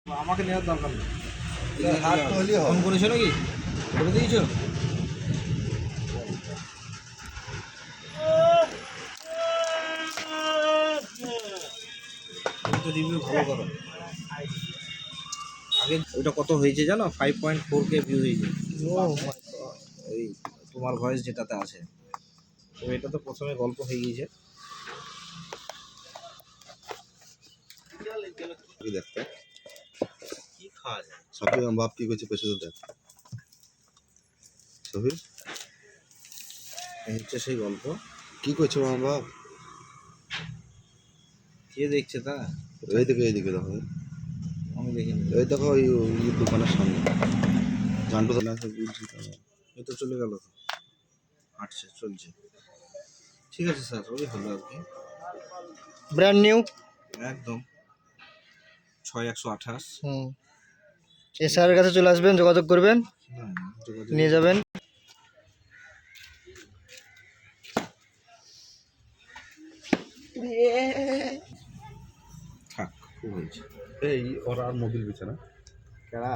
আমাকে নেওয়ার দরকার নেই। হাত তো হলেই হবে। ফোন করেছো নাকি? করে দিয়েছো? তুমি তো রিভিউ ভালো করো। আগে ওইটা কত হয়েছে জানো? 5.4K ভিউ হয়েছে। এই তোমার ভয়েস যেটাতে আছে, তো এটা তো প্রথমে গল্প হয়ে গিয়েছে। দেখতে কি খাওয়া যায়? সফি আমার বাপ কি করছে পেছনে দেখ সফি এই হচ্ছে সেই গল্প। কি করছে আমার বাপ? কে দেখছে তা? এইদিকে দেখো, আমি দেখিনি। এই দেখো ওই ওই দোকানের সামনে জানতো তো না সব বুঝছি তো। এই তো চলে গেল তো, হাঁটছে চলছে। ঠিক আছে স্যার, ওই হলো আর কি। Brand new. একদম 6128। এ স্যারের কাছে চলে আসবেন, যোগাযোগ করবেন, যোগাযোগ নিয়ে যাবেন। থাক, খুব হয়েছে। এই ওরা আর মোবিল বিছানা কেডা